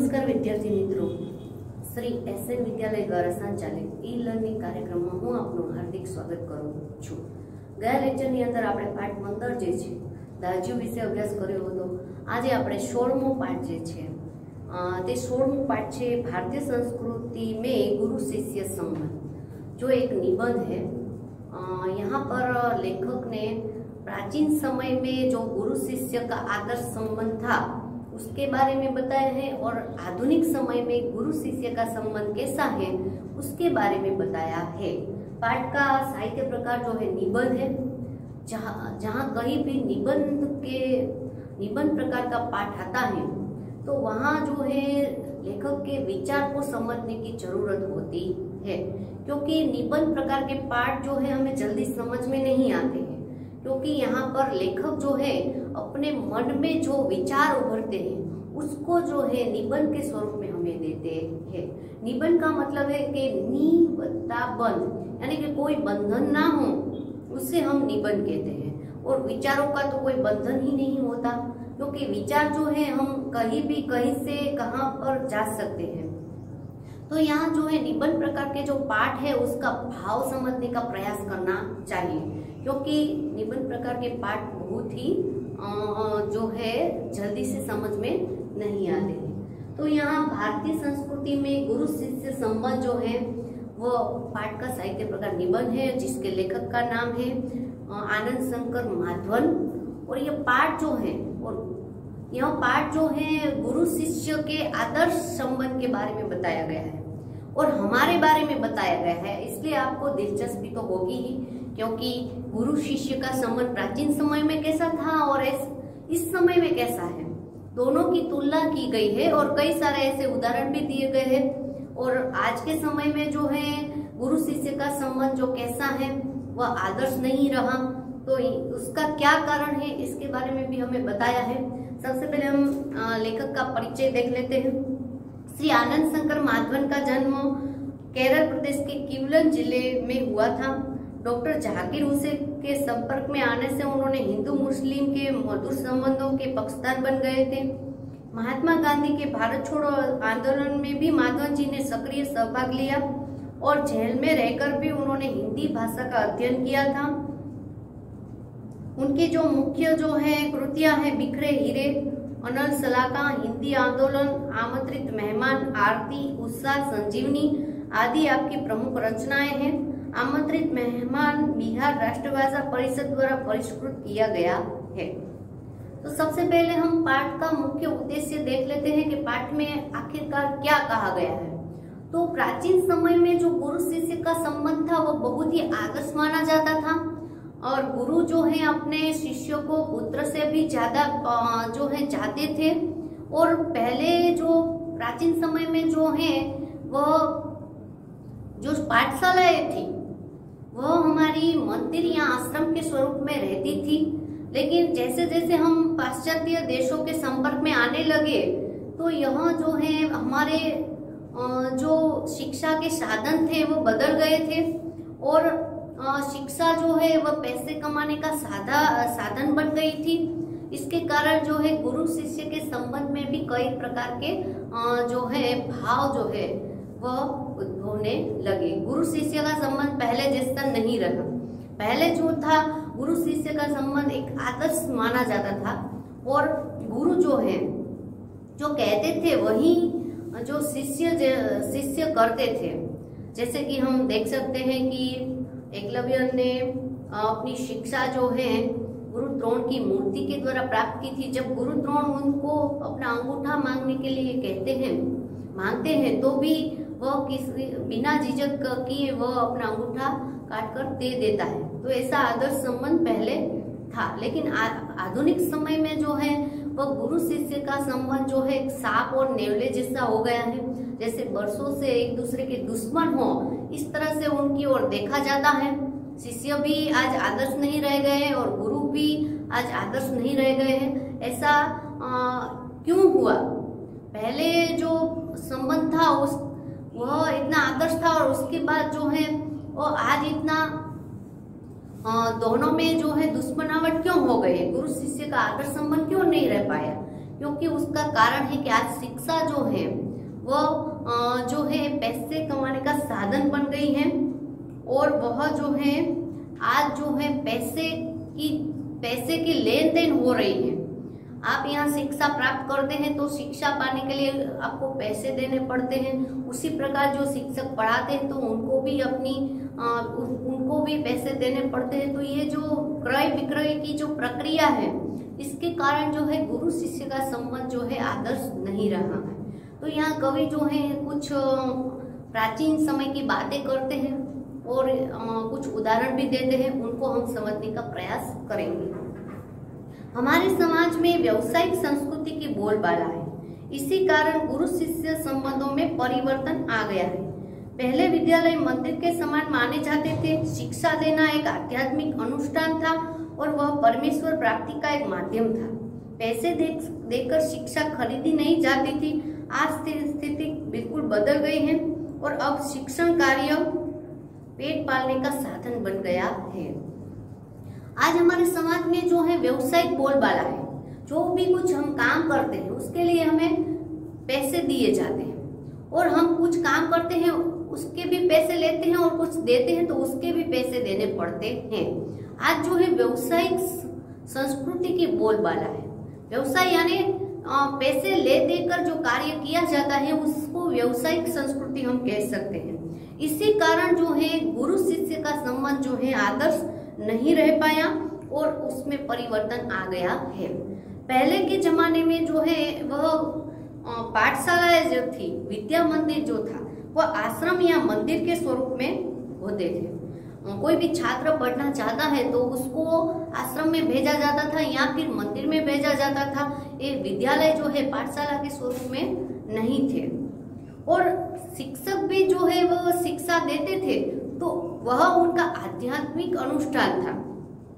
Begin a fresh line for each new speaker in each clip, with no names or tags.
નમસ્કાર વિદ્યાર્થી મિત્રો, શ્રી એસએન વિદ્યાલય દ્વારા સંચાલિત ઈ લર્નિંગ કાર્યક્રમમાં હું આપનું હાર્દિક સ્વાગત કરું છું। ગયા લેક્ચરની અંદર આપણે પાઠ 15 જે છે દાજ્યુ વિશે અભ્યાસ કર્યો હતો। આજે આપણે 16મો પાઠ જે છે તે 16મો પાઠ છે भारतीय संस्कृति में गुरु शिष्य संबंध। जो एक निबंध है, यहाँ पर लेखक ने प्राचीन समय में जो गुरु शिष्य का आदर्श संबंध था उसके बारे में बताया है, और आधुनिक समय में गुरु शिष्य का संबंध कैसा है उसके बारे में बताया है। पाठ का साहित्य प्रकार जो है निबंध है। जहाँ कहीं भी निबंध प्रकार का पाठ आता है तो वहाँ जो है लेखक के विचार को समझने की जरूरत होती है, क्योंकि निबंध प्रकार के पाठ जो है हमें जल्दी समझ में नहीं आते हैं, क्योंकि यहाँ पर लेखक जो है अपने मन में जो विचार उभरते हैं उसको जो है निबंध के स्वरूप में हमें देते हैं। निबंध का मतलब है कि नी वत्ता बंध, यानी कि कोई बंधन ना हो उससे हम निबंध कहते हैं। और विचारों का तो कोई बंधन ही नहीं होता, क्योंकि विचार जो है हम कहीं भी कहीं से कहाँ पर जा सकते हैं। तो यहाँ जो है निबंध प्रकार के जो पाठ है उसका भाव समझने का प्रयास करना चाहिए, क्योंकि निबंध प्रकार के पाठ बहुत ही जो है जल्दी से समझ में नहीं आते हैं। तो यहाँ भारतीय संस्कृति में गुरु शिष्य संबंध जो है वो पाठ का साहित्य प्रकार निबंध है, जिसके लेखक का नाम है आनंद शंकर माधवन। और ये पाठ जो है, और यह पाठ जो है गुरु शिष्य के आदर्श संबंध के बारे में बताया गया है और हमारे बारे में बताया गया है। इसलिए आपको दिलचस्पी तो होगी ही, क्योंकि गुरु शिष्य का संबंध प्राचीन समय में कैसा था और इस समय में कैसा है, दोनों की तुलना की गई है और कई सारे ऐसे उदाहरण भी दिए गए हैं। और आज के समय में जो है गुरु शिष्य का संबंध जो कैसा है वह आदर्श नहीं रहा, तो उसका क्या कारण है इसके बारे में भी हमें बताया है। सबसे पहले हम लेखक का परिचय देख लेते हैं। श्री आनंद शंकर माधवन का जन्म केरल प्रदेश के किवलन जिले में हुआ था। डॉक्टर जहांगीर हुसैन के संपर्क में आने से उन्होंने हिंदू मुस्लिम के मधुर संबंधों के पक्षधर बन गए थे। महात्मा गांधी के भारत छोड़ो आंदोलन में भी माधवन जी ने सक्रिय सहभाग लिया और जेल में रहकर भी उन्होंने हिंदी भाषा का अध्ययन किया था। उनकी जो मुख्य जो है कृतियां हैं बिखरे हीरे, अनल सलाका, हिंदी आंदोलन, आमंत्रित मेहमान, आरती, उत्साह, संजीवनी आदि आपकी प्रमुख रचनाएं हैं। आमंत्रित मेहमान बिहार राष्ट्रभाषा परिषद द्वारा परिष्कृत किया गया है। तो सबसे पहले हम पाठ का मुख्य उद्देश्य देख लेते हैं कि पाठ में आखिरकार क्या कहा गया है। तो प्राचीन समय में जो गुरु शिष्य का संबंध था वो बहुत ही आदर्श माना जाता था, और गुरु जो है अपने शिष्यों को पुत्र से भी ज्यादा जो है चाहते थे। और पहले जो प्राचीन समय में जो है वो जो पाठशालाएं थी वो हमारी मंदिर या आश्रम के स्वरूप में रहती थी, लेकिन जैसे जैसे हम पाश्चात्य देशों के संपर्क में आने लगे तो यहाँ जो है हमारे जो शिक्षा के साधन थे वो बदल गए थे, और शिक्षा जो है वह पैसे कमाने का साधन बन गई थी। इसके कारण जो है गुरु शिष्य के संबंध में भी कई प्रकार के जो है भाव जो है वह उद्भवने लगे। गुरु शिष्य का संबंध पहले जैसा नहीं रहा। पहले जो था गुरु शिष्य का संबंध एक आदर्श माना जाता था, और गुरु जो है जो कहते थे वही जो शिष्य करते थे। जैसे कि हम देख सकते हैं कि एकलव्य ने अपनी शिक्षा जो है गुरु द्रोण की मूर्ति के द्वारा प्राप्त की थी। जब गुरु द्रोण उनको अपना अंगूठा मांगने के लिए मांगते हैं तो भी वह किसी बिना झिझक किए वह अपना अंगूठा काट कर दे देता है। तो ऐसा आदर्श संबंध पहले था, लेकिन आधुनिक समय में जो है वह गुरु शिष्य का संबंध जो है सांप और नेवले जैसा हो गया है। जैसे वर्षों से एक दूसरे के दुश्मन हो, इस तरह से उनकी ओर देखा जाता है। शिष्य भी आज आदर्श नहीं रह गए हैं और गुरु भी आज आदर्श नहीं रह गए हैं। ऐसा क्यों हुआ? पहले जो संबंध था वह इतना आदर्श था, और उसके बाद जो है वो आज इतना दोनों में जो है दुश्मनावट क्यों हो गई? गुरु शिष्य का आदर्श संबंध क्यों नहीं रह पाया? क्योंकि उसका कारण है कि आज शिक्षा जो है वह जो है पैसे कमाने का साधन बन गई है, और वह जो है आज जो है पैसे की लेन देन हो रही है। आप यहाँ शिक्षा प्राप्त करते हैं तो शिक्षा पाने के लिए आपको पैसे देने पड़ते हैं। उसी प्रकार जो शिक्षक पढ़ाते हैं तो उनको भी पैसे देने पड़ते हैं। तो ये जो क्रय विक्रय की जो प्रक्रिया है, इसके कारण जो है गुरु शिष्य का संबंध जो है आदर्श नहीं रहा है। तो यहाँ कवि जो है कुछ प्राचीन समय की बातें करते हैं और कुछ उदाहरण भी देते हैं, उनको हम समझने का प्रयास करेंगे। हमारे समाज में व्यावसायिक संस्कृति की बोलबाला है, इसी कारण गुरु शिष्य संबंधों में परिवर्तन आ गया है। पहले विद्यालय मंदिर के समान माने जाते थे। शिक्षा देना एक आध्यात्मिक अनुष्ठान था और वह परमेश्वर प्राप्ति का एक माध्यम था। पैसे देकर शिक्षा खरीदी नहीं जाती थी। आज स्थिति बिल्कुल बदल गई है और अब शिक्षण कार्य पेट पालने का साधन बन गया है। आज हमारे समाज में जो है व्यवसायिक बोलबाला है। जो भी कुछ हम काम करते हैं उसके लिए हमें पैसे दिए जाते हैं, और हम कुछ काम करते हैं उसके भी पैसे लेते हैं, और कुछ देते हैं तो उसके भी पैसे देने पड़ते हैं। आज जो है व्यवसायिक संस्कृति की बोलबाला है। व्यवसाय यानी पैसे ले देकर जो कार्य किया जाता है उसको व्यवसायिक संस्कृति हम कह सकते हैं। इसी कारण जो है गुरु शिष्य का संबंध जो है आदर्श नहीं रह पाया और उसमें परिवर्तन आ गया है। पहले के जमाने में जो है वह पाठशालाएं जो थी, विद्या मंदिर जो था वह आश्रम या मंदिर के स्वरूप में होते थे। कोई भी छात्र पढ़ना चाहता है तो उसको आश्रम में भेजा जाता था या फिर मंदिर में भेजा जाता था। ये विद्यालय जो है पाठशाला के स्वरूप में नहीं थे, और शिक्षक भी जो है वह शिक्षा देते थे तो वह उनका आध्यात्मिक अनुष्ठान था।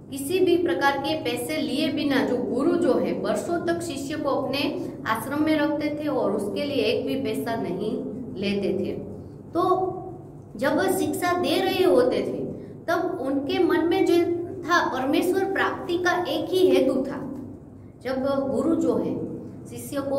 किसी भी प्रकार के पैसे लिए बिना जो गुरु जो है वर्षों तक शिष्य को अपने आश्रम में रखते थे और उसके लिए एक भी पैसा नहीं लेते थे। तो जब वह शिक्षा दे रहे होते थे तब उनके मन में जो था परमेश्वर प्राप्ति का एक ही हेतु था। जब गुरु जो है शिष्य को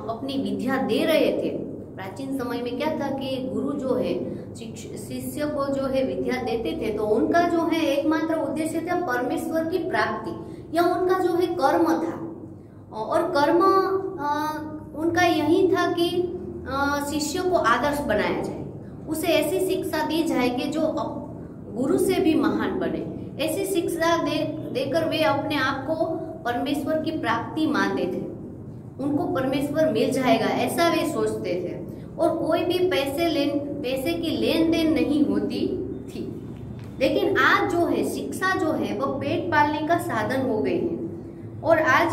अपनी विद्या दे रहे थे, प्राचीन समय में क्या था कि गुरु जो है शिष्य को जो है विद्या देते थे तो उनका जो है एकमात्र उद्देश्य था परमेश्वर की प्राप्ति, या उनका जो है कर्म था। और कर्म उनका यही था कि शिष्य को आदर्श बनाया जाए, उसे ऐसी शिक्षा दी जाए कि जो गुरु से भी महान बने। ऐसी शिक्षा देकर वे अपने आप को परमेश्वर की प्राप्ति मानते थे, उनको परमेश्वर मिल जाएगा ऐसा वे सोचते थे, और कोई भी पैसे की लेन देन नहीं होती थी। लेकिन आज जो है शिक्षा जो है वह पेट पालने का साधन हो गई है, और आज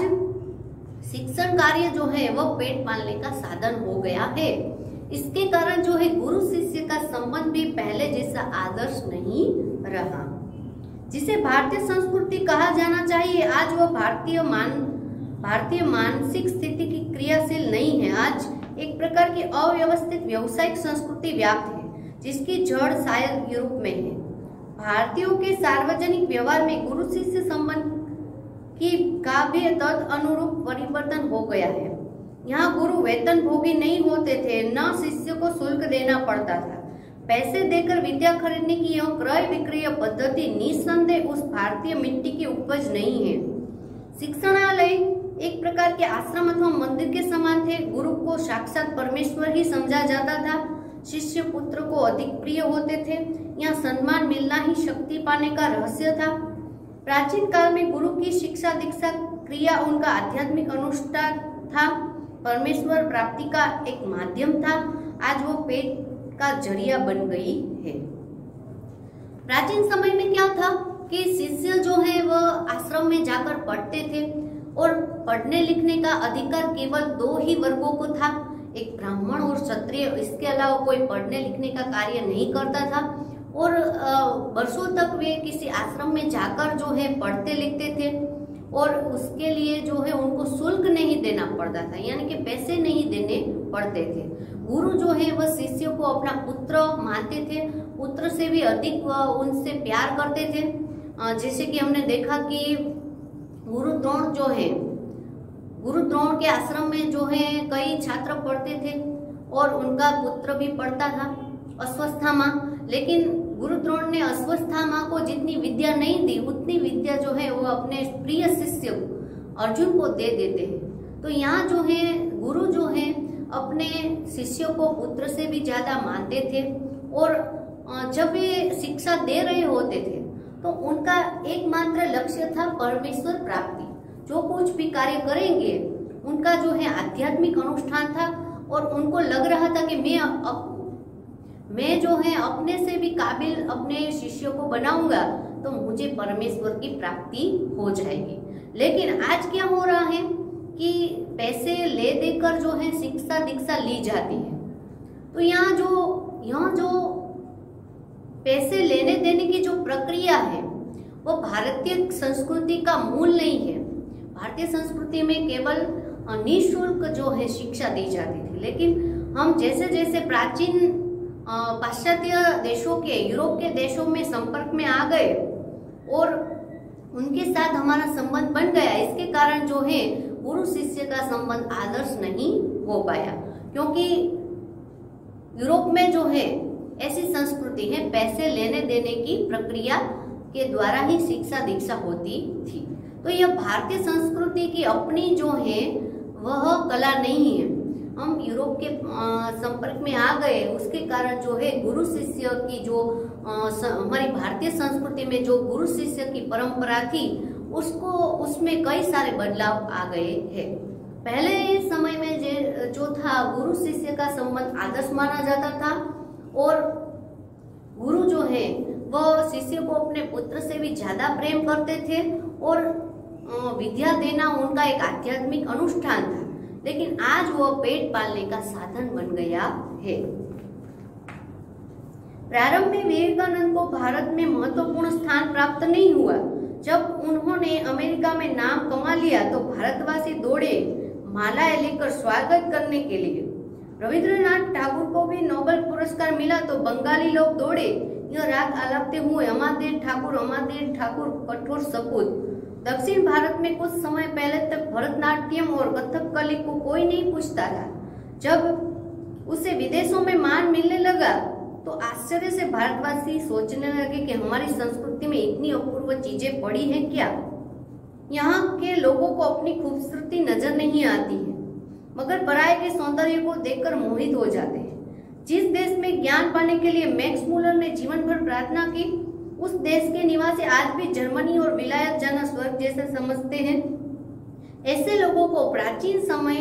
शिक्षण कार्य जो है वह पेट पालने का साधन हो गया है। इसके कारण जो है गुरु शिष्य का संबंध भी पहले जैसा आदर्श नहीं रहा। जिसे भारतीय संस्कृति कहा जाना चाहिए, आज वह भारतीय मानसिक स्थिति की क्रियाशील नहीं है। आज एक प्रकार की अव्यवस्थित व्यावसायिक संस्कृति व्याप्त है, जिसकी जड़ शायद यूरोप में है। भारतीयों के सार्वजनिक व्यवहार में गुरु शिष्य संबंध का भी तद अनुरूप परिवर्तन हो गया है। यहाँ गुरु वेतन भोगी नहीं होते थे, न शिष्य को शुल्क देना पड़ता था। पैसे देकर विद्या खरीदने की यह क्रय विक्रय पद्धति निस्संदेह उस भारतीय मिट्टी की उपज नहीं है। शिक्षणालय एक प्रकार के आश्रम अथवा मंदिर के समान थे। गुरु को साक्षात परमेश्वर ही समझा जाता था। शिष्य पुत्र को अधिक प्रिय होते थे। यहाँ सम्मान मिलना ही शक्ति पाने का रहस्य था। प्राचीन काल में गुरु की शिक्षा दीक्षा क्रिया उनका आध्यात्मिक अनुष्ठान था, परमेश्वर प्राप्ति का एक माध्यम था। आज वो पेट का जरिया बन गई है। प्राचीन समय में क्या था कि शिष्य जो है वह आश्रम में जाकर पढ़ते थे, और पढ़ने लिखने का अधिकार केवल दो ही वर्गों को था, एक ब्राह्मण और क्षत्रिय। इसके अलावा कोई पढ़ने लिखने का कार्य नहीं करता था, और वर्षों तक वे किसी आश्रम में जाकर जो है पढ़ते लिखते थे, और उसके लिए जो है उनको शुल्क नहीं देना पड़ता था, यानी कि पैसे नहीं देने पड़ते थे। गुरु जो है वह शिष्य को अपना पुत्र मानते थे, पुत्र से भी अधिक उनसे प्यार करते थे। जैसे कि हमने देखा कि गुरु द्रोण जो है गुरु द्रोण के आश्रम में जो है कई छात्र पढ़ते थे और उनका पुत्र भी पढ़ता था अश्वत्थामा। लेकिन गुरु द्रोण ने अश्वत्थामा को जितनी विद्या नहीं दी उतनी विद्या जो है वो अपने प्रिय शिष्य अर्जुन को दे देते हैं। तो यहाँ जो है गुरु जो है अपने शिष्यों को पुत्र से भी ज्यादा मानते थे और जब वे शिक्षा दे रहे होते थे तो उनका एकमात्र लक्ष्य था परमेश्वर प्राप्ति। जो कुछ भी कार्य करेंगे उनका जो है आध्यात्मिक अनुष्ठान था और उनको लग रहा था कि मैं जो है अपने से भी काबिल अपने शिष्यों को बनाऊंगा तो मुझे परमेश्वर की प्राप्ति हो जाएगी। लेकिन आज क्या हो रहा है कि पैसे ले देकर जो है शिक्षा दीक्षा ली जाती है। तो यहाँ जो पैसे लेने देने की जो प्रक्रिया है वो भारतीय संस्कृति का मूल नहीं है। भारतीय संस्कृति में केवल निःशुल्क जो है शिक्षा दी जाती थी, लेकिन हम जैसे जैसे प्राचीन पाश्चात्य देशों के यूरोप के देशों में संपर्क में आ गए और उनके साथ हमारा संबंध बन गया, इसके कारण जो है गुरु शिष्य का संबंध आदर्श नहीं हो पाया, क्योंकि यूरोप में जो है ऐसी संस्कृति है पैसे लेने देने की प्रक्रिया के द्वारा ही शिक्षा दीक्षा होती थी। तो यह भारतीय संस्कृति की अपनी जो है वह कला नहीं है। हम यूरोप के संपर्क में आ गए, उसके कारण जो है गुरु शिष्य की जो हमारी भारतीय संस्कृति में जो गुरु शिष्य की परंपरा थी उसमें कई सारे बदलाव आ गए हैं। पहले समय में जो था गुरु शिष्य का संबंध आदर्श माना जाता था और गुरु जो है वह शिष्य को अपने पुत्र से भी ज्यादा प्रेम करते थे और विद्या देना उनका एक आध्यात्मिक अनुष्ठान था। लेकिन आज वह पेट पालने का साधन बन गया है। प्रारंभ में विवेकानंद को भारत में महत्वपूर्ण स्थान प्राप्त नहीं हुआ। जब उन्होंने अमेरिका में नाम कमा लिया तो भारतवासी दौड़े मालाएं लेकर स्वागत करने के लिए। रविंद्रनाथ टैगोर को भी नोबेल पुरस्कार मिला तो बंगाली लोग दौड़े यह राग आलापते हुए अमादेव ठाकुर कठोर सपूत। दक्षिण भारत में कुछ समय पहले तक भरतनाट्यम और कथकली को कोई नहीं पूछता था। जब उसे विदेशों में मान मिलने लगा तो आश्चर्य से भारतवासी सोचने लगे कि हमारी संस्कृति में इतनी अपूर्व चीजें पड़ी हैं क्या। यहाँ के लोगों को अपनी खूबसूरती नजर नहीं आती है, मगर पराये के सौंदर्य को देखकर मोहित हो जाते हैं। जिस देश में ज्ञान पाने के लिए मैक्स मूलर ने जीवन भर प्रार्थना की, उस देश के निवासी आज भी जर्मनी और विलायत जाना स्वर्ग जैसे समझते हैं। ऐसे लोगों को प्राचीन समय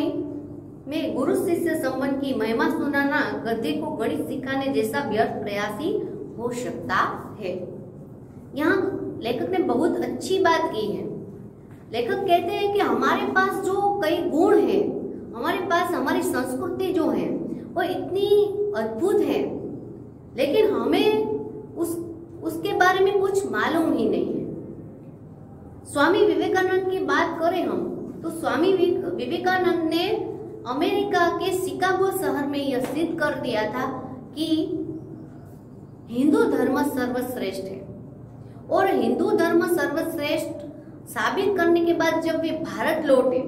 में गुरु शिष्य संबंध की महिमा सुनाना गधे को गणित सिखाने जैसा व्यर्थ प्रयास ही हो सकता है। यहाँ लेखक ने बहुत अच्छी बात की है। लेखक कहते हैं कि हमारे पास जो कई गुण हैं, हमारे पास हमारी संस्कृति जो है वो इतनी अद्भुत है, लेकिन हमें उसके बारे में कुछ मालूम ही नहीं है। स्वामी विवेकानंद की बात करें हम तो स्वामी विवेकानंद ने अमेरिका के शिकागो शहर में यह सिद्ध कर दिया था कि हिंदू धर्म सर्वश्रेष्ठ है। और हिंदू धर्म सर्वश्रेष्ठ साबित करने के बाद जब वे भारत लौटे,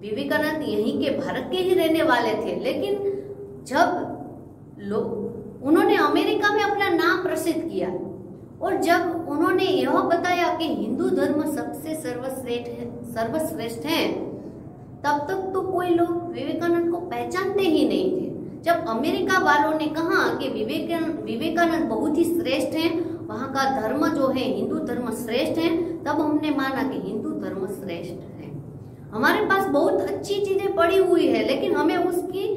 विवेकानंद यहीं के भारत के ही रहने वाले थे, लेकिन जब उन्होंने अमेरिका में अपना नाम प्रसिद्ध किया और जब उन्होंने यह बताया कि हिंदू धर्म सबसे सर्वश्रेष्ठ है, तब तक तो कोई लोग विवेकानंद को पहचानते ही नहीं थे। जब अमेरिका वालों ने कहा कि विवेकानंद बहुत ही श्रेष्ठ हैं, वहां का धर्म जो है हिंदू धर्म श्रेष्ठ है, तब हमने माना कि हिंदू धर्म श्रेष्ठ है। हमारे पास बहुत अच्छी चीजें पड़ी हुई है, लेकिन हमें उसकी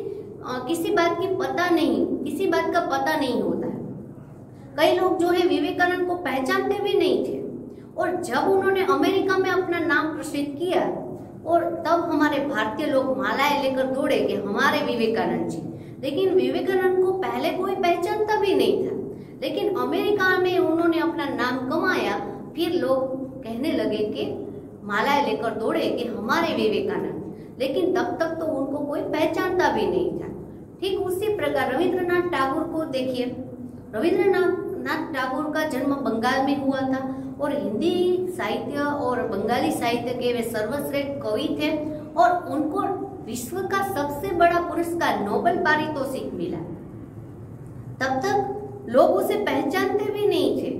किसी बात का पता नहीं होता है। कई लोग जो है विवेकानंद को पहचानते भी नहीं थे और जब उन्होंने अमेरिका में अपना नाम प्रसिद्ध किया और तब हमारे भारतीय लोग मालाएं लेकर दौड़े कि हमारे विवेकानंद जी। लेकिन विवेकानंद को पहले कोई पहचानता भी नहीं था, लेकिन अमेरिका में उन्होंने अपना नाम कमाया, फिर लोग कहने लगे कि मालाएं लेकर दौड़े कि हमारे विवेकानंद, लेकिन तब तक तो उनको कोई पहचानता भी नहीं था। ठीक उसी प्रकार रविंद्रनाथ टैगोर को देखिए। रविंद्रनाथ टैगोर का जन्म बंगाल में हुआ था और हिंदी साहित्य और बंगाली साहित्य के वे सर्वश्रेष्ठ कवि थे और उनको विश्व का सबसे बड़ा पुरस्कार नोबेल पारितोषिक मिला। तब तक लोग उसे पहचानते भी नहीं थे,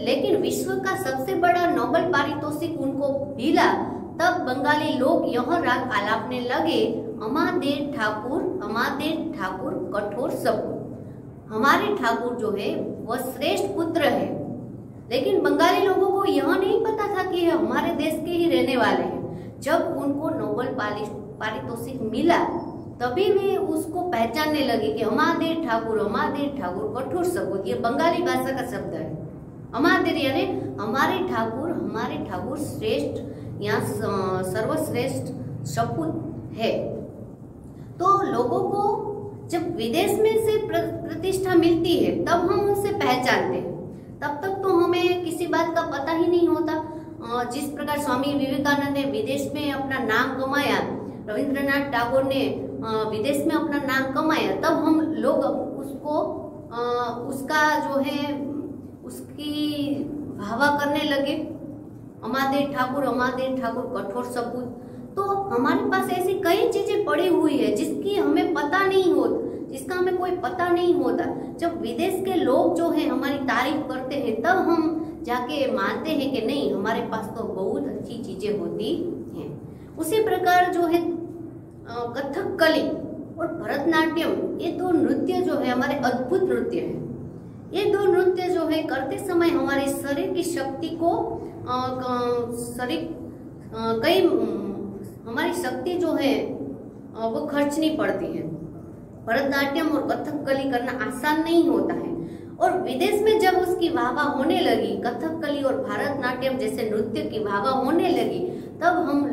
लेकिन विश्व का सबसे बड़ा नोबेल पारितोषिक उनको मिला। तब बंगाली लोग यह राग आलापने लगे, अमादेर ठाकुर कठोर सपूत। हमारे ठाकुर जो है वह श्रेष्ठ पुत्र है। लेकिन बंगाली लोगों को यह नहीं पता था कि यह हमारे देश के ही रहने वाले हैं। जब उनको नोबेल पारितोषिक मिला तभी वे उसको पहचानने लगे कि अमादेर ठाकुर कठोर सपूत, ये बंगाली भाषा का शब्द है। अमादेर यानी हमारे ठाकुर श्रेष्ठ या सर्वश्रेष्ठ सपूत है। तो लोगों को जब विदेश में से प्रतिष्ठा मिलती है तब हम उनसे पहचानते हैं। तब तक तो हमें किसी बात का पता ही नहीं होता। जिस प्रकार स्वामी विवेकानंद ने विदेश में अपना नाम कमाया, रविंद्रनाथ टैगोर ने विदेश में अपना नाम कमाया, तब हम लोग उसको उसका जो है उसकी भावा करने लगे, अमादेर ठाकुर कठोर सपूत। तो हमारे पास ऐसी कई चीजें पड़ी हुई है जिसका हमें कोई पता नहीं होता। जब विदेश के लोग जो है हमारी तारीफ करते हैं तब हम जाके मानते हैं कि नहीं, हमारे पास तो बहुत अच्छी चीजें होती हैं। उसी प्रकार जो है कथकली और भरतनाट्यम, ये दो नृत्य जो है हमारे अद्भुत नृत्य हैं। ये दो नृत्य जो है करते समय हमारे शरीर की शक्ति को हमारी शक्ति जो है वो खर्चनी पड़ती है। भरतनाट्यम और कथकली करना आसान नहीं होता है। और विदेश में जब उसकी वाहवा होने लगी, कथकली और भरतनाट्यम जैसे नृत्य की वाहवा होने लगी, तब हम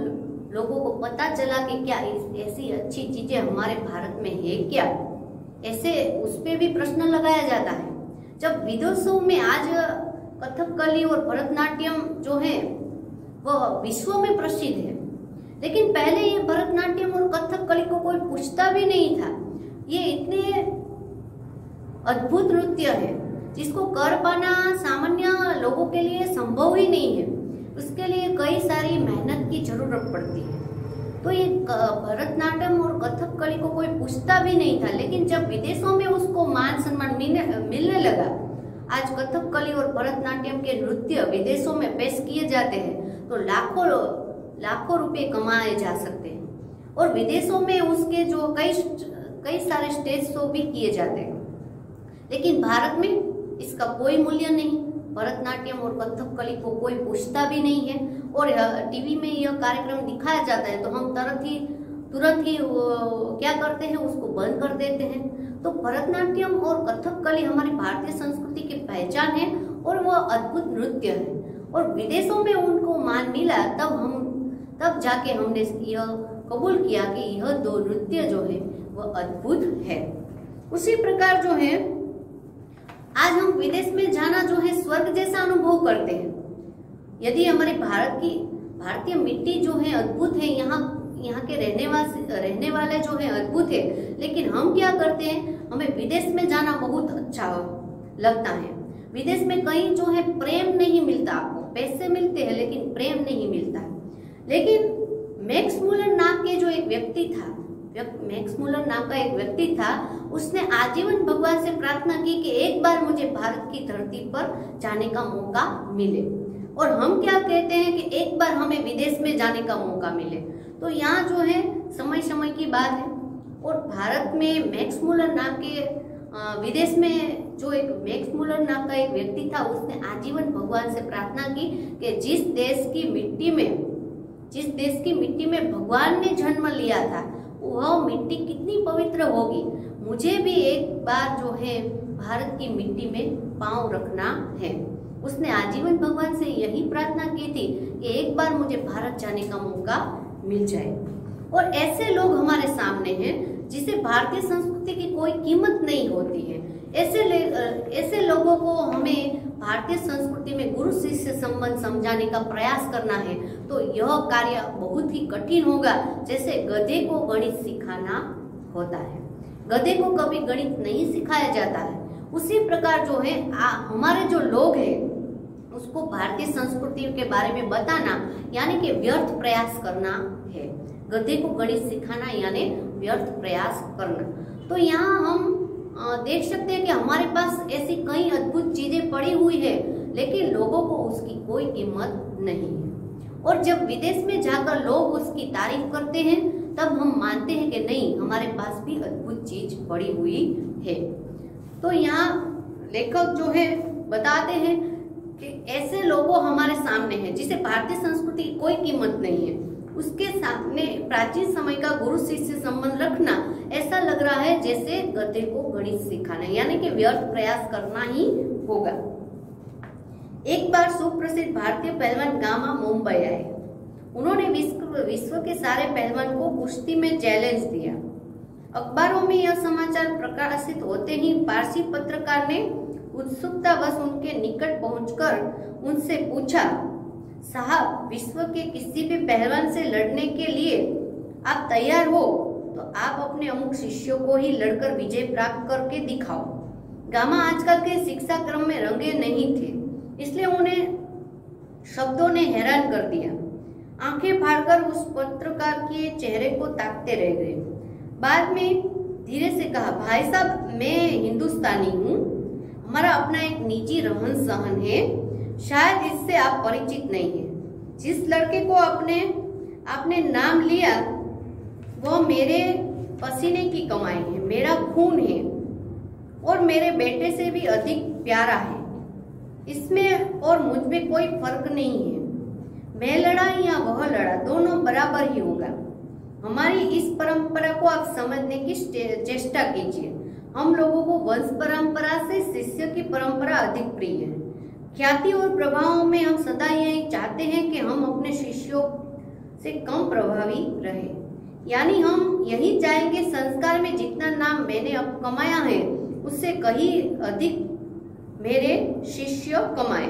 लोगों को पता चला कि क्या ऐसी अच्छी चीजें हमारे भारत में है क्या। ऐसे उस पे भी प्रश्न लगाया जाता है। जब विदेशों में आज कथकली और भरतनाट्यम जो है वह विश्व में प्रसिद्ध है, लेकिन पहले ये भरतनाट्यम और कथकली को कोई पूछता भी नहीं था। ये इतने अद्भुत नृत्य है जिसको कर पाना सामान्य लोगों के लिए संभव ही नहीं है। उसके लिए कई सारी मेहनत की जरूरत पड़ती है। तो ये भरतनाट्यम और कथकली को कोई पूछता भी नहीं था, लेकिन जब विदेशों में उसको मान सम्मान मिलने लगा, आज कथकली और भरतनाट्यम के नृत्य विदेशों में पेश किए जाते हैं तो लाखों रुपए कमाए जा सकते हैं। और विदेशों में उसके जो कई सारे स्टेज शो भी किए जाते हैं, लेकिन भारत में इसका कोई मूल्य नहीं। भरतनाट्यम और कथकली को कोई पूछता भी नहीं है। और टीवी में यह कार्यक्रम दिखाया जाता है तो हम तुरंत ही क्या करते हैं, उसको बंद कर देते हैं। तो भरतनाट्यम और कथकली हमारी भारतीय संस्कृति की पहचान है और वह अद्भुत नृत्य है। और विदेशों में उनको मान मिला तब जाके हमने यह कबूल किया कि यह दो नृत्य जो है वह अद्भुत है। उसी प्रकार जो है आज हम विदेश में जाना जो है स्वर्ग जैसा अनुभव करते हैं। यदि हमारे भारतीय मिट्टी जो है अद्भुत है, यहाँ के रहने वाले जो है अद्भुत है, लेकिन हम क्या करते हैं, हमें विदेश में जाना बहुत अच्छा लगता है। विदेश में कहीं जो है प्रेम नहीं मिलता, आपको पैसे मिलते हैं लेकिन प्रेम नहीं मिलता है। लेकिन मैक्स मुलर नाम का एक व्यक्ति था, उसने आजीवन भगवान से प्रार्थना की कि एक बार मुझे भारत की धरती पर जाने का मौका मिले। और हम क्या कहते हैं कि एक बार हमें विदेश में जाने का मौका मिले। तो यहाँ जो है समय की बात है। और भारत में मैक्स मुलर नाम के विदेश में जो एक मैक्स मुलर नाम का एक व्यक्ति था, उसने आजीवन भगवान से प्रार्थना की कि जिस देश की मिट्टी में भगवान ने जन्म लिया था वह मिट्टी कितनी पवित्र होगी, मुझे भी एक बार जो है भारत की मिट्टी में पांव रखना है। उसने आजीवन भगवान से यही प्रार्थना की थी कि एक बार मुझे भारत जाने का मौका मिल जाए। और ऐसे लोग हमारे सामने हैं जिसे भारतीय संस्कृति की कोई कीमत नहीं होती है। ऐसे लोगों को हमें भारतीय संस्कृति में गुरु शिष्य संबंध समझाने का प्रयास करना है तो यह कार्य बहुत ही कठिन होगा। जैसे गधे को गणित सिखाना होता है, गधे को कभी गणित नहीं सिखाया जाता है, उसी प्रकार जो है हमारे जो लोग हैं उसको भारतीय संस्कृति के बारे में बताना यानी कि व्यर्थ प्रयास करना है। गधे को गणित सिखाना यानी व्यर्थ प्रयास करना। तो यहाँ हम देख सकते हैं कि हमारे पास ऐसी कई अद्भुत चीजें पड़ी हुई है, लेकिन लोगों को उसकी कोई कीमत नहीं है। और जब विदेश में जाकर लोग उसकी तारीफ करते हैं तब हम मानते हैं कि नहीं, हमारे पास भी अद्भुत चीज पड़ी हुई है। तो यहाँ लेखक जो है बताते हैं कि ऐसे लोगों हमारे सामने हैं जिसे भारतीय संस्कृति की कोई कीमत नहीं है, उसके सामने प्राचीन समय का गुरु शिष्य संबंध रखना ऐसा लग रहा है जैसे गधे को गणित सिखाना, यानी कि व्यर्थ प्रयास करना ही होगा। एक बार सुप्रसिद्ध भारतीय पहलवान गामा मुंबई आए। उन्होंने विश्व के सारे पहलवान को कुश्ती में चैलेंज दिया। अखबारों में यह समाचार प्रकाशित होते ही पारसी पत्रकार ने उत्सुकतावश उनके निकट पहुंचकर उनसे पूछा, साहब, विश्व के किसी भी पहलवान से लड़ने के लिए आप तैयार हो तो आप अपने अमुक शिष्यों को ही लड़कर विजय प्राप्त करके दिखाओ। गामा आजकल के शिक्षा क्रम में रंगे नहीं थे, इसलिए उन्हें शब्दों ने हैरान कर दिया। आंखें फाड़कर उस पत्रकार के चेहरे को ताकते रह गए। बाद में धीरे से कहा, भाई साहब, मैं हिंदुस्तानी हूँ, हमारा अपना एक निजी रहन सहन है, शायद इससे आप परिचित नहीं हैं। जिस लड़के को आपने नाम लिया वो मेरे पसीने की कमाई है, मेरा खून है और मेरे बेटे से भी अधिक प्यारा है। इसमें और मुझ में कोई फर्क नहीं है। मैं लड़ा या वह लड़ा, दोनों बराबर ही होगा। हमारी इस परंपरा को आप समझने की चेष्टा कीजिए। हम लोगों को वंश परंपरा से शिष्य की परंपरा अधिक प्रिय है। ख्याति और प्रभावों में हम सदा यही चाहते हैं कि हम अपने शिष्यों से कम प्रभावी रहे, यानी हम यही चाहेंगे संस्कार में जितना नाम मैंने अब कमाया है उससे कहीं अधिक मेरे शिष्य कमाए।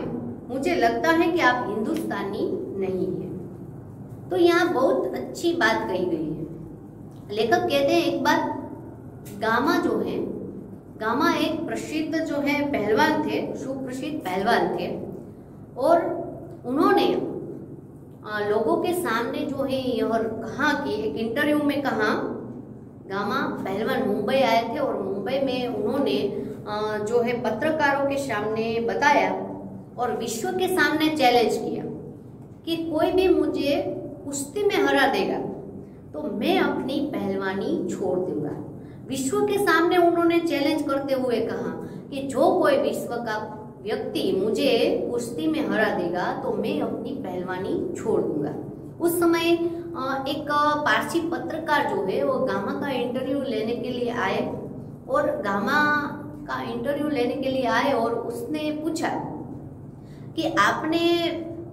मुझे लगता है कि आप हिंदुस्तानी नहीं हैं। तो यहाँ बहुत अच्छी बात कही गई है। लेखक कहते हैं एक बात, गामा जो है, गामा एक प्रसिद्ध जो है पहलवान थे, सुप्रसिद्ध पहलवान थे, और उन्होंने लोगों के सामने जो है यह कहा कि एक इंटरव्यू में कहा, गामा पहलवान मुंबई आए थे और मुंबई में उन्होंने जो है पत्रकारों के सामने बताया और विश्व के सामने चैलेंज किया कि कोई भी मुझे कुश्ती में हरा देगा तो मैं अपनी पहलवानी छोड़ दूंगा। विश्व के सामने उन्होंने चैलेंज करते हुए कहा कि जो कोई विश्व का व्यक्ति मुझे कुश्ती में हरा देगा तो मैं अपनी पहलवानी छोड़ दूंगा। उस समय एक पारसी पत्रकार जो है वो गामा का इंटरव्यू लेने के लिए आए और गामा का इंटरव्यू लेने के लिए आए और उसने पूछा कि आपने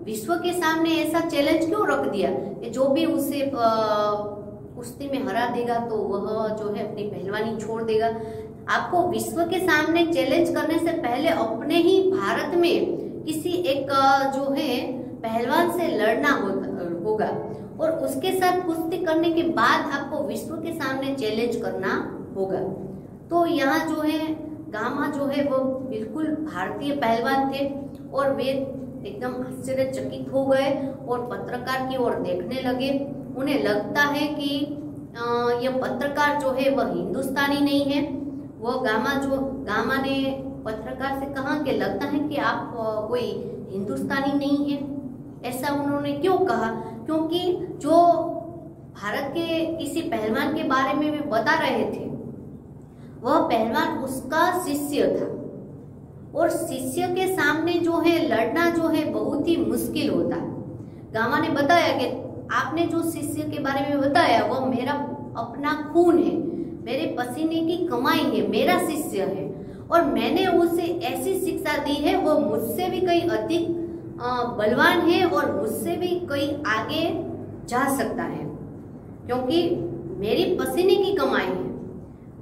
विश्व के सामने ऐसा चैलेंज क्यों रख दिया कि जो भी उसे कुश्ती में हरा देगा तो वह जो है अपनी पहलवानी छोड़ देगा। आपको विश्व के सामने चैलेंज करने से पहले अपने ही भारत में किसी एक जो है पहलवान से लड़ना होगा और उसके साथ कुश्ती करने के बाद आपको विश्व के सामने चैलेंज करना होगा। तो यहाँ जो है गामा जो है वो बिल्कुल भारतीय पहलवान थे और वे एकदम आश्चर्यचकित हो गए और पत्रकार की ओर देखने लगे। उन्हें लगता है कि यह पत्रकार जो है वह हिंदुस्तानी नहीं है। वह गामा ने पत्रकार से कहा कि लगता है कि आप कोई हिंदुस्तानी नहीं है। ऐसा उन्होंने क्यों कहा? क्योंकि जो भारत के किसी पहलवान के बारे में वे बता रहे थे वह पहलवान उसका शिष्य था और शिष्य के सामने जो है लड़ना जो है बहुत ही मुश्किल होता है। गामा ने बताया कि आपने जो शिष्य के बारे में बताया वह मेरा अपना खून है, मेरे पसीने की कमाई है, मेरा शिष्य है और मैंने उसे ऐसी शिक्षा दी है वो मुझसे भी कहीं अधिक बलवान है और मुझसे भी कहीं आगे जा सकता है क्योंकि मेरी पसीने की कमाई है।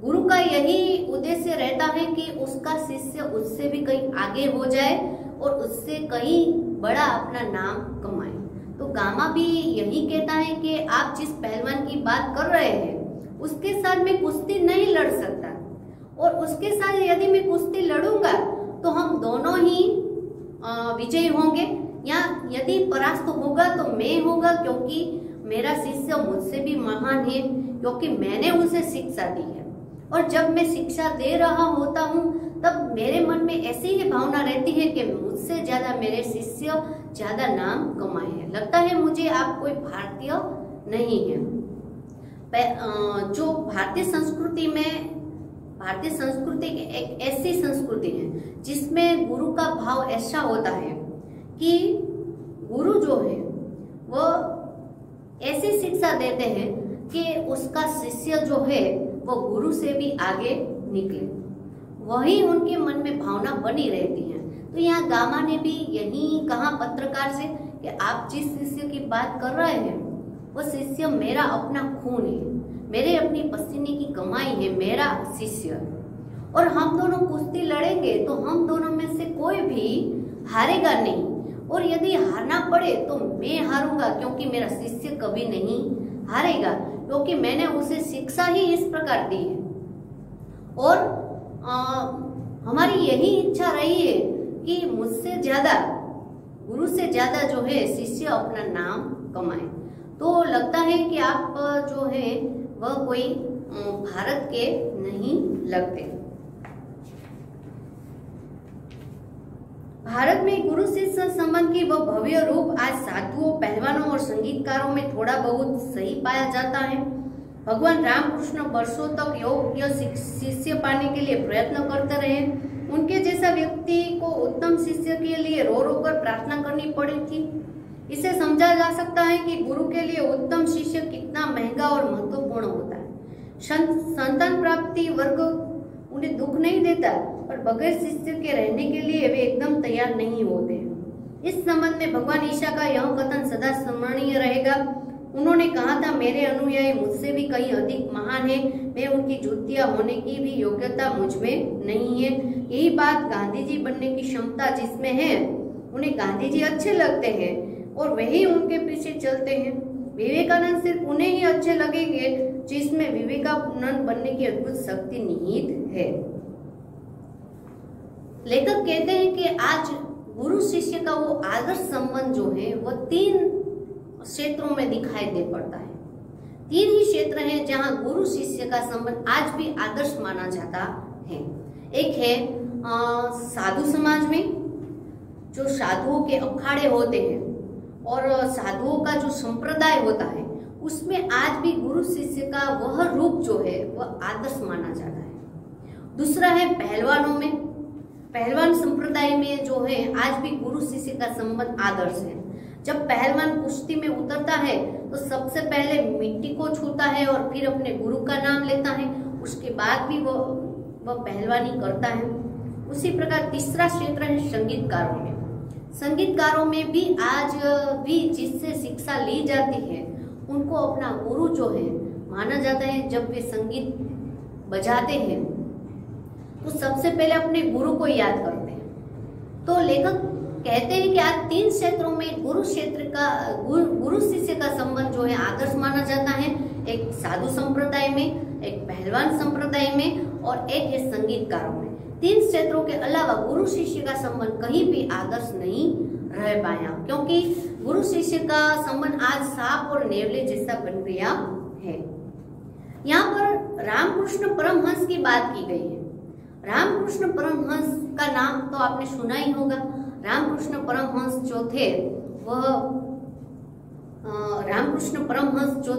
गुरु का यही उद्देश्य रहता है कि उसका शिष्य उससे भी कहीं आगे हो जाए और उससे कहीं बड़ा अपना नाम कमाए। तो गामा भी यही कहता है कि आप जिस पहलवान की बात कर रहे हैं उसके साथ मैं कुश्ती नहीं लड़ सकता और उसके साथ यदि मैं कुश्ती लड़ूंगा तो हम दोनों ही विजयी होंगे या यदि परास्त होगा तो मैं होगा क्योंकि मेरा शिष्य मुझसे भी महान है क्योंकि मैंने उसे शिक्षा दी है। और जब मैं शिक्षा दे रहा होता हूँ तब मेरे मन में ऐसी ही भावना रहती है कि मुझसे ज्यादा मेरे शिष्य ज्यादा नाम कमाए हैं। लगता है मुझे आप कोई भारतीय नहीं है। जो भारतीय संस्कृति एक ऐसी संस्कृति है जिसमें गुरु का भाव ऐसा होता है कि गुरु जो है वो ऐसी शिक्षा देते हैं कि उसका शिष्य जो है वो गुरु से भी आगे निकले, वही उनके मन में भावना बनी रहती है। तो यहाँ गामा ने भी यही कहा पत्रकार से कि आप जिस शिष्य की बात कर रहे हैं वो शिष्य मेरा अपना खून है, मेरे अपनी पसीने की कमाई है, मेरा शिष्य। और हम दोनों कुश्ती लड़ेंगे तो हम दोनों में से कोई भी हारेगा नहीं, और यदि हारना पड़े तो मैं हारूंगा क्योंकि मेरा शिष्य कभी नहीं हारेगा, क्योंकि मैंने उसे शिक्षा ही इस प्रकार दी है। और हमारी यही इच्छा रही है कि मुझसे ज्यादा, गुरु से ज्यादा जो है शिष्य अपना नाम कमाए। तो लगता है कि आप जो है वह कोई भारत के नहीं लगते। भारत में गुरु शिष्य संबंध की वह भव्य रूप आज साधुओं, पहलवानों और संगीतकारों में थोड़ा बहुत सही पाया जाता है। भगवान रामकृष्ण वर्षों तक योग्य शिष्य पाने के लिए प्रयत्न करते रहे। उनके जैसा व्यक्ति को उत्तम शिष्य के लिए रो रो कर प्रार्थना करनी पड़ी थी। इसे समझा जा सकता है कि गुरु के लिए उत्तम शिष्य कितना महंगा और महत्वपूर्ण होता है। संतान प्राप्ति वर्ग उन्हें दुख नहीं देता, पर बगैर शिष्य के रहने के लिए वे एकदम तैयार नहीं होते। इस संबंध में भगवान ईशा का यह कथन सदा स्मरणीय रहेगा। उन्होंने कहा था, मेरे अनुयायी मुझसे भी कहीं अधिक महान है, मैं उनकी जुतिया होने की भी योग्यता मुझ में नहीं है। यही बात गांधी जी बनने की क्षमता जिसमें है, उन्हें गांधी जी अच्छे लगते हैं और वही उनके पीछे चलते हैं। विवेकानंद सिर्फ उन्हें ही अच्छे लगेंगे जिसमें विवेकानंद बनने की अद्भुत शक्ति निहित है। लेखक कहते हैं कि आज गुरु शिष्य का वो आदर्श संबंध जो है वो 3 क्षेत्रों में दिखाई दे पड़ता है। 3 ही क्षेत्र हैं जहां गुरु शिष्य का संबंध आज भी आदर्श माना जाता है। एक है साधु समाज में, जो साधुओं के अखाड़े होते हैं और साधुओं का जो संप्रदाय होता है, उसमें आज भी गुरु शिष्य का वह रूप जो है वह आदर्श माना जाता है। दूसरा है पहलवानों में, पहलवान संप्रदाय में जो है आज भी गुरु शिष्य का संबंध आदर्श है। जब पहलवान कुश्ती में उतरता है तो सबसे पहले मिट्टी को छूता है और फिर अपने गुरु का नाम लेता है, उसके बाद भी वह पहलवानी करता है। उसी प्रकार तीसरा क्षेत्र है संगीतकारों में। संगीतकारों में भी आज भी जिससे शिक्षा ली जाती है उनको अपना गुरु जो है माना जाता है। जब वे संगीत बजाते हैं तो सबसे पहले अपने गुरु को याद करते हैं। तो लेखक कहते हैं कि आज 3 क्षेत्रों में गुरु शिष्य का संबंध जो है आदर्श माना जाता है। एक साधु संप्रदाय में, एक पहलवान संप्रदाय में और एक है संगीतकारों में। 3 क्षेत्रों के अलावा गुरु शिष्य का संबंध कहीं भी आदर्श नहीं रह पाया, क्योंकि गुरु शिष्य का संबंध आज सांप और नेवले जैसा बन गया है। यहाँ पर रामकृष्ण परमहंस की बात की गई है। रामकृष्ण परमहंस का नाम तो आपने सुना ही होगा। रामकृष्ण परमहंस जो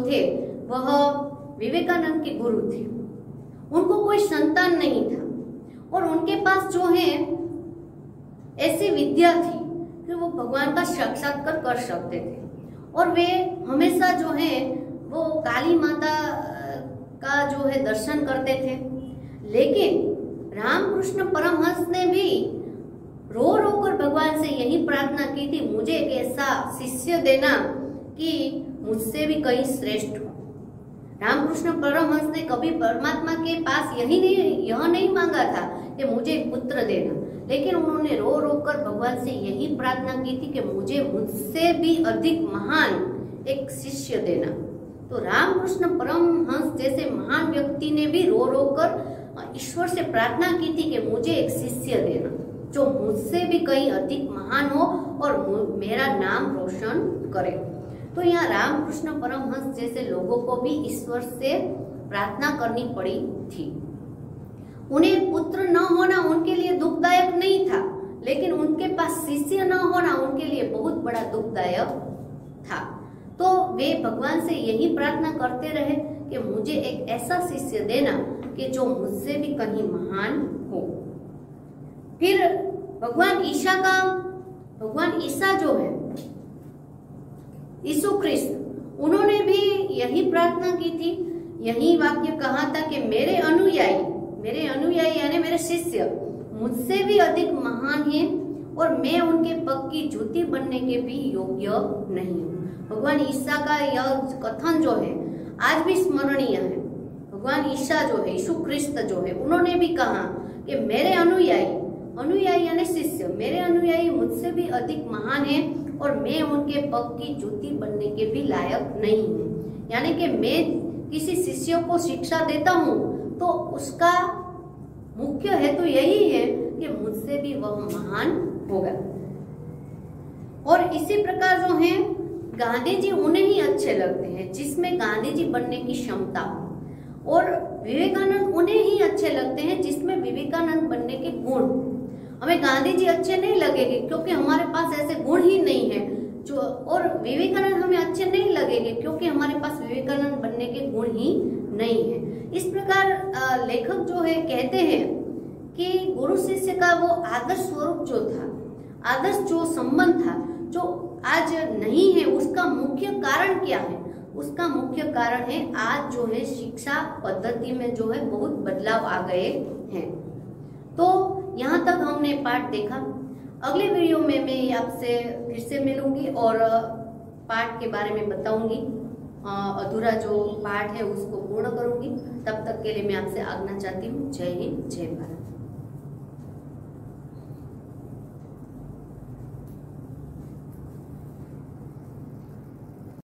थे वह विवेकानंद के गुरु थे। उनको कोई संतान नहीं था और उनके पास जो है ऐसी विद्या थी कि वो भगवान का साक्षात्कार कर सकते थे। और वे हमेशा जो है वो काली माता का जो है दर्शन करते थे। लेकिन रामकृष्ण परमहंस ने भी रो रो कर भगवान से यही प्रार्थना की थी, मुझे एक ऐसा शिष्य देना कि मुझसे भी कहीं श्रेष्ठ हो। रामकृष्ण परमहंस ने कभी परमात्मा के पास यह नहीं मांगा था कि मुझे पुत्र देना, लेकिन उन्होंने रो रो कर भगवान से यही प्रार्थना की थी कि मुझे मुझसे भी अधिक महान एक शिष्य देना। तो रामकृष्ण परमहंस जैसे महान व्यक्ति ने भी रो रो कर ईश्वर से प्रार्थना की थी कि मुझे एक शिष्य देना जो मुझसे भी कहीं अधिक महान हो और मेरा नाम रोशन करे। तो यहाँ रामकृष्ण परमहंस जैसे लोगों को भी ईश्वर से प्रार्थना करनी पड़ी थी। उन्हें पुत्र न होना उनके लिए दुखदायक नहीं था, लेकिन उनके पास शिष्य न होना उनके लिए बहुत बड़ा दुखदायक था। तो वे भगवान से यही प्रार्थना करते रहे कि मुझे एक ऐसा शिष्य देना कि जो मुझसे भी कहीं महान हो। फिर भगवान ईसा जो है, यीशु ख्रिस्त, उन्होंने भी यही प्रार्थना की थी। यही वाक्य कहा था कि मेरे अनुयायी यानी मेरे शिष्य मुझसे भी अधिक महान हैं और मैं उनके पग की जूती बनने के भी योग्य नहीं हूँ। भगवान ईसा का यह कथन जो है आज भी स्मरणीय है। भगवान ईसा जो है, यीशु ख्रिस्त जो है, उन्होंने भी कहा कि मेरे अनुयायी यानी शिष्य, मेरे अनुयायी मुझसे भी अधिक महान है और मैं उनके पग की जूती बनने के भी लायक नहीं हूँ। यानी कि मैं किसी शिष्य को शिक्षा देता हूँ तो उसका मुख्य हेतु यही है कि मुझसे भी वह महान होगा। और इसी प्रकार जो है गांधी जी उन्हें ही अच्छे लगते हैं जिसमें गांधी जी बनने की क्षमता हो, और विवेकानंद उन्हें ही अच्छे लगते हैं जिसमें विवेकानंद बनने के गुण। हमें गांधी जी अच्छे नहीं लगेंगे क्योंकि हमारे पास ऐसे गुण ही नहीं है जो, और विवेकानंद हमें अच्छे नहीं लगेंगे क्योंकि हमारे पास विवेकानंद बनने के गुण ही नहीं है। इस प्रकार लेखक जो है कहते हैं कि गुरु शिष्य का वो आदर्श स्वरूप जो था, आदर्श जो संबंध था, जो आज नहीं है, उसका मुख्य कारण क्या है? उसका मुख्य कारण है आज जो है शिक्षा पद्धति में जो है बहुत बदलाव आ गए हैं। तो यहाँ तक हमने पाठ देखा। अगले वीडियो में मैं आपसे फिर से मिलूंगी और पाठ के बारे में बताऊंगी। अधूरा जो पाठ है उसको पूर्ण करूंगी। तब तक के लिए मैं आपसे आज्ञा चाहती हूँ। जय हिंद, जय भारत।